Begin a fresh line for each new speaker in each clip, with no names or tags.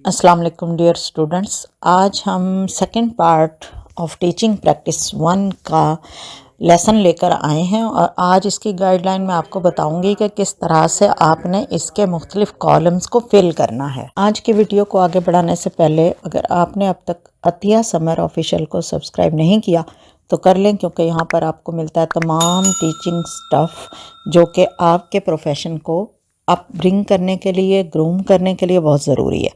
अस्सलाम वालेकुम dear students. आज हम second part of teaching practice 1 का लेसन लेकर आए हैं और आज इसकी गाइडलाइन में आपको बताऊंगी कि किस तरह से आपने इसके मुख्तलिफ कॉलम्स को फिल करना है। आज की वीडियो को आगे बढ़ाने से पहले अगर आपने अब तक अतिया समर ऑफिशियल को सब्सक्राइब नहीं किया तो कर लें, क्योंकि यहाँ पर आपको मिलता है तमाम टीचिंग स्टफ़ जो कि आपके प्रोफेशन को अप ब्रिंग करने के लिए, ग्रूम करने के लिए बहुत ज़रूरी है।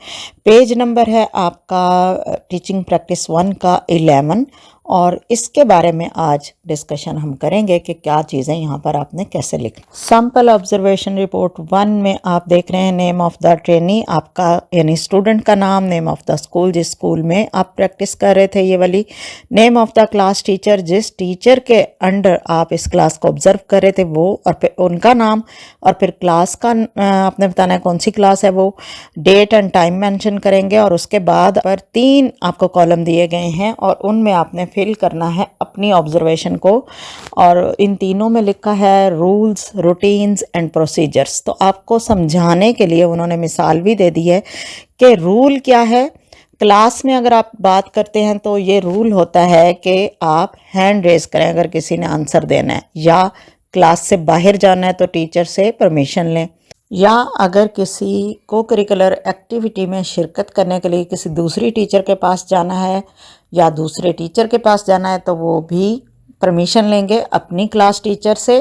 पेज नंबर है आपका टीचिंग प्रैक्टिस 1 का 11 और इसके बारे में आज डिस्कशन हम करेंगे कि क्या चीज़ें यहाँ पर आपने कैसे लिखी। सैम्पल ऑब्जर्वेशन रिपोर्ट 1 में आप देख रहे हैं नेम ऑफ़ द ट्रेनी, आपका यानी स्टूडेंट का नाम, नेम ऑफ़ द स्कूल जिस स्कूल में आप प्रैक्टिस कर रहे थे ये वाली, name of the class teacher जिस टीचर के अंडर आप इस क्लास को ऑब्जर्व कर रहे थे वो, और फिर उनका नाम, और फिर क्लास का आपने बताना है कौन सी क्लास है वो, डेट एंड टाइम मेंशन करेंगे और उसके बाद पर 3 आपको कॉलम दिए गए हैं और उनमें आपने फिल करना है अपनी ऑब्जर्वेशन को। और इन तीनों में लिखा है रूल्स, रूटीन्स एंड प्रोसीजर्स। तो आपको समझाने के लिए उन्होंने मिसाल भी दे दी है कि रूल क्या है। क्लास में अगर आप बात करते हैं तो ये रूल होता है कि आप हैंड रेज करें अगर किसी ने आंसर देना है, या क्लास से बाहर जाना है तो टीचर से परमिशन लें, या अगर किसी को करिकुलर एक्टिविटी में शिरकत करने के लिए किसी दूसरी टीचर के पास जाना है या दूसरे टीचर के पास जाना है तो वो भी परमिशन लेंगे अपनी क्लास टीचर से।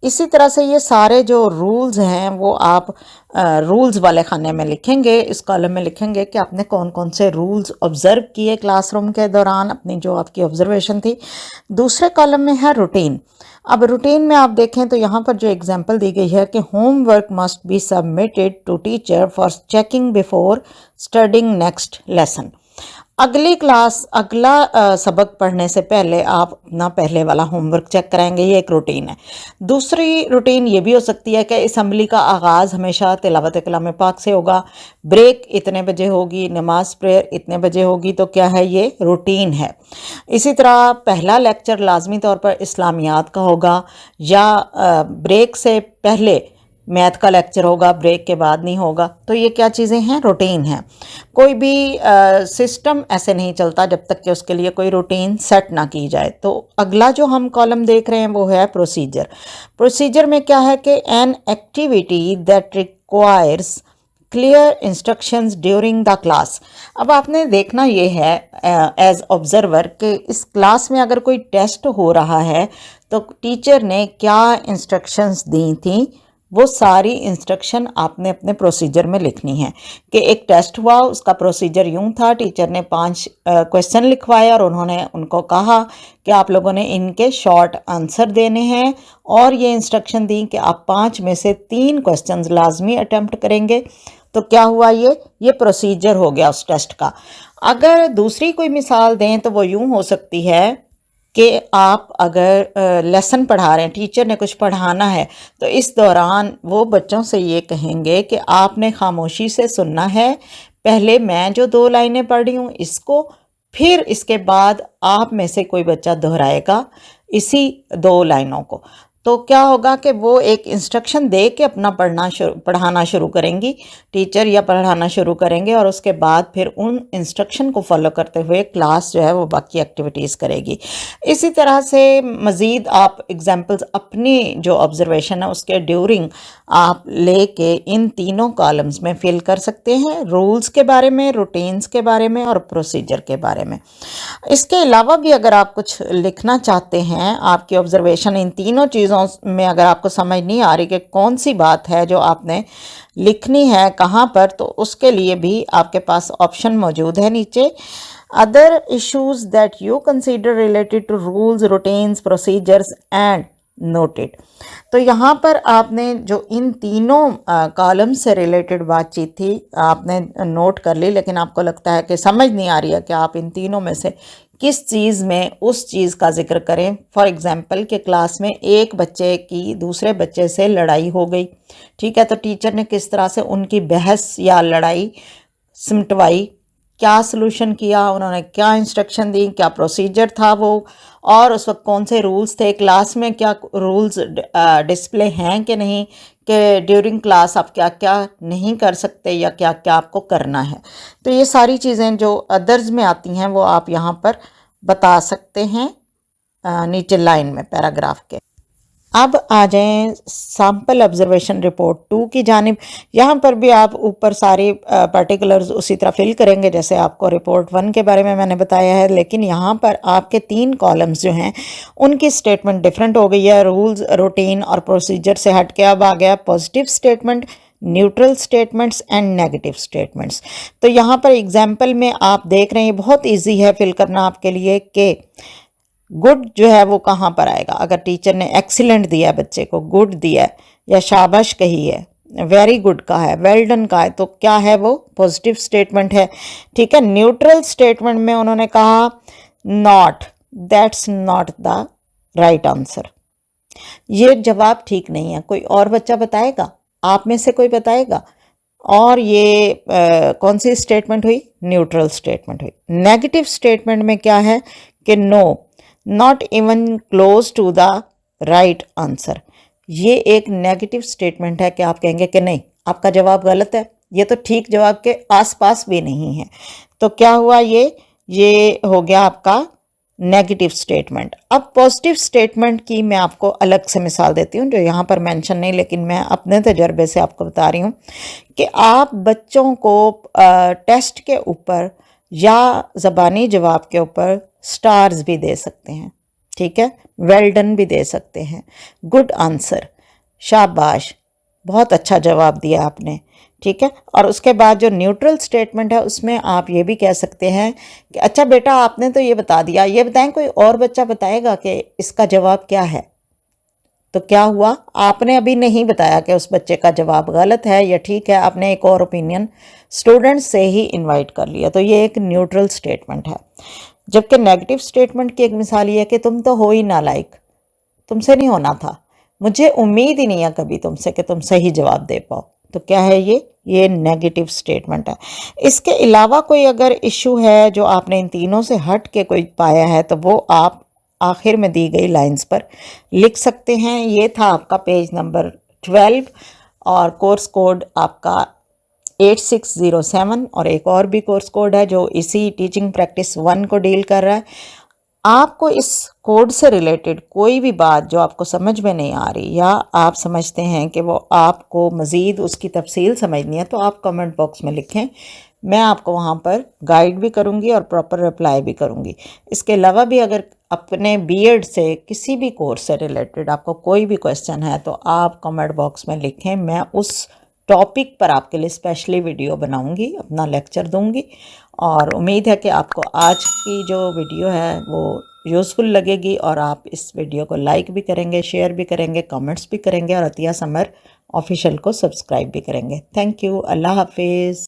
इसी तरह से ये सारे जो रूल्स हैं वो आप रूल्स वाले खाने में लिखेंगे, इस कॉलम में लिखेंगे कि आपने कौन कौन से रूल्स ऑब्ज़र्व किए क्लासरूम के दौरान, अपनी जो आपकी ऑब्जर्वेशन थी। दूसरे कॉलम में है रूटीन। अब रूटीन में आप देखें तो यहाँ पर जो एग्जांपल दी गई है कि homework must be submitted to teacher for checking before studying next lesson. अगली क्लास, अगला सबक पढ़ने से पहले आप अपना पहले वाला होमवर्क चेक कराएंगे, ये एक रूटीन है। दूसरी रूटीन ये भी हो सकती है कि असम्बली का आगाज़ हमेशा तिलावत कलाम पाक से होगा, ब्रेक इतने बजे होगी, नमाज प्रेयर इतने बजे होगी, तो क्या है ये रूटीन है। इसी तरह पहला लेक्चर लाजमी तौर पर इस्लामियात का होगा, या ब्रेक से पहले मैथ का लेक्चर होगा, ब्रेक के बाद नहीं होगा। तो ये क्या चीज़ें हैं, रूटीन हैं। कोई भी सिस्टम ऐसे नहीं चलता जब तक कि उसके लिए कोई रूटीन सेट ना की जाए। तो अगला जो हम कॉलम देख रहे हैं वो है प्रोसीजर। प्रोसीजर में क्या है कि an activity that requires clear instructions during the class. अब आपने देखना ये है एज ऑब्जर्वर कि इस क्लास में अगर कोई टेस्ट हो रहा है तो टीचर ने क्या इंस्ट्रक्शंस दी थी, वो सारी इंस्ट्रक्शन आपने अपने प्रोसीजर में लिखनी है। कि एक टेस्ट हुआ, उसका प्रोसीजर यूं था, टीचर ने 5 क्वेश्चन लिखवाए और उन्होंने उनको कहा कि आप लोगों ने इनके शॉर्ट आंसर देने हैं, और ये इंस्ट्रक्शन दी कि आप 5 में से 3 क्वेश्चंस लाजमी अटेम्प्ट करेंगे। तो क्या हुआ, ये प्रोसीजर हो गया उस टेस्ट का। अगर दूसरी कोई मिसाल दें तो वो यूं हो सकती है कि आप अगर लेसन पढ़ा रहे हैं, टीचर ने कुछ पढ़ाना है, तो इस दौरान वो बच्चों से ये कहेंगे कि आपने खामोशी से सुनना है। पहले मैं जो 2 लाइनें पढ़ रही हूँ इसको, फिर इसके बाद आप में से कोई बच्चा दोहराएगा इसी 2 लाइनों को। तो क्या होगा कि वो एक इंस्ट्रक्शन दे के अपना पढ़ाना शुरू करेंगी टीचर, या पढ़ाना शुरू करेंगे, और उसके बाद फिर उन इंस्ट्रक्शन को फॉलो करते हुए क्लास जो है वो बाकी एक्टिविटीज़ करेगी। इसी तरह से मज़ीद आप एग्जांपल्स अपनी जो ऑब्जर्वेशन है उसके ड्यूरिंग आप लेके इन तीनों कॉलम्स में फिल कर सकते हैं, रूल्स के बारे में, रूटीन्स के बारे में और प्रोसीजर के बारे में। इसके अलावा भी अगर आप कुछ लिखना चाहते हैं, आपकी ऑब्जर्वेशन इन तीनों चीज़ों में अगर आपको समझ नहीं आ रही कि कौन सी बात है जो आपने लिखनी है कहाँ पर, तो उसके लिए भी आपके पास ऑप्शन मौजूद है नीचे। Other issues that you consider related to rules, routines, procedures and noted. तो यहाँ पर आपने जो इन तीनों कॉलम से रिलेटेड बातचीत थी आपने नोट कर ली, लेकिन आपको लगता है कि समझ नहीं आ रही है कि आप इन तीनों में से किस चीज़ में उस चीज़ का जिक्र करें। फॉर एग्जांपल कि क्लास में एक बच्चे की दूसरे बच्चे से लड़ाई हो गई, ठीक है, तो टीचर ने किस तरह से उनकी बहस या लड़ाई सिमटवाई, क्या सलूशन किया, उन्होंने क्या इंस्ट्रक्शन दी, क्या प्रोसीजर था वो, और उस वक्त कौन से रूल्स थे, क्लास में क्या रूल्स डिस्प्ले हैं कि नहीं, कि ड्यूरिंग क्लास आप क्या क्या नहीं कर सकते या क्या क्या आपको करना है। तो ये सारी चीज़ें जो अदर्स में आती हैं वो आप यहाँ पर बता सकते हैं नीचे लाइन में पैराग्राफ के। अब आ जाएं सैम्पल ऑब्जर्वेशन रिपोर्ट 2 की जानिब। यहाँ पर भी आप ऊपर सारे पर्टिकुलर्स उसी तरह फिल करेंगे जैसे आपको रिपोर्ट 1 के बारे में मैंने बताया है, लेकिन यहाँ पर आपके 3 कॉलम्स जो हैं उनकी स्टेटमेंट डिफरेंट हो गई है। रूल्स, रूटीन और प्रोसीजर से हट के अब आ गया positive statement, neutral statements and negative statements. तो यहाँ पर एग्जाम्पल में आप देख रहे हैं बहुत ईजी है फिल करना आपके लिए कि गुड जो है वो कहाँ पर आएगा। अगर टीचर ने एक्सीलेंट दिया है, बच्चे को गुड दिया है या शाबाश कही है, वेरी गुड का है, वेल डन का है, तो क्या है वो पॉजिटिव स्टेटमेंट है। ठीक है। न्यूट्रल स्टेटमेंट में उन्होंने कहा not, that's not the right answer, ये जवाब ठीक नहीं है। कोई और बच्चा बताएगा, आप में से कोई बताएगा। और ये कौन सी स्टेटमेंट हुई, न्यूट्रल स्टेटमेंट हुई। नेगेटिव स्टेटमेंट में क्या है कि no, not even close to the right answer, ये एक नेगेटिव स्टेटमेंट है कि आप कहेंगे कि नहीं आपका जवाब गलत है, ये तो ठीक जवाब के आसपास भी नहीं है। तो क्या हुआ, ये हो गया आपका नेगेटिव स्टेटमेंट। अब पॉजिटिव स्टेटमेंट की मैं आपको अलग से मिसाल देती हूँ जो यहाँ पर मेंशन नहीं, लेकिन मैं अपने तजर्बे से आपको बता रही हूँ कि आप बच्चों को टेस्ट के ऊपर या ज़बानी जवाब के ऊपर स्टार्स भी दे सकते हैं। ठीक है। वेल डन भी दे सकते हैं, गुड आंसर, शाबाश, बहुत अच्छा जवाब दिया आपने। ठीक है। और उसके बाद जो न्यूट्रल स्टेटमेंट है उसमें आप ये भी कह सकते हैं कि अच्छा बेटा आपने तो ये बता दिया, ये बताएं कोई और बच्चा बताएगा कि इसका जवाब क्या है। तो क्या हुआ, आपने अभी नहीं बताया कि उस बच्चे का जवाब गलत है या ठीक है, आपने एक और ओपिनियन स्टूडेंट से ही इनवाइट कर लिया। तो ये एक न्यूट्रल स्टेटमेंट है। जबकि नेगेटिव स्टेटमेंट की एक मिसाल ये है कि तुम तो हो ही नालायक, तुमसे नहीं होना था, मुझे उम्मीद ही नहीं है कभी तुमसे कि तुम सही जवाब दे पाओ। तो क्या है ये नेगेटिव स्टेटमेंट है। इसके अलावा कोई अगर इशू है जो आपने इन तीनों से हट के कोई पाया है तो वो आप आखिर में दी गई लाइंस पर लिख सकते हैं। ये था आपका पेज नंबर 12 और कोर्स कोड आपका 8607 और एक और भी कोर्स कोड है जो इसी टीचिंग प्रैक्टिस 1 को डील कर रहा है। आपको इस कोड से रिलेटेड कोई भी बात जो आपको समझ में नहीं आ रही या आप समझते हैं कि वो आपको मज़ीद उसकी तफसील समझनी है तो आप कमेंट बॉक्स में लिखें, मैं आपको वहाँ पर गाइड भी करूँगी और प्रॉपर रिप्लाई भी करूँगी। इसके अलावा भी अगर अपने बीएड से किसी भी कोर्स से रिलेटेड आपको कोई भी क्वेश्चन है तो आप कमेंट बॉक्स में लिखें, मैं उस टॉपिक पर आपके लिए स्पेशली वीडियो बनाऊंगी, अपना लेक्चर दूंगी। और उम्मीद है कि आपको आज की जो वीडियो है वो यूज़फुल लगेगी और आप इस वीडियो को लाइक भी करेंगे, शेयर भी करेंगे, कमेंट्स भी करेंगे और अतिया समर ऑफिशियल को सब्सक्राइब भी करेंगे। Thank you. अल्लाह हाफिज़।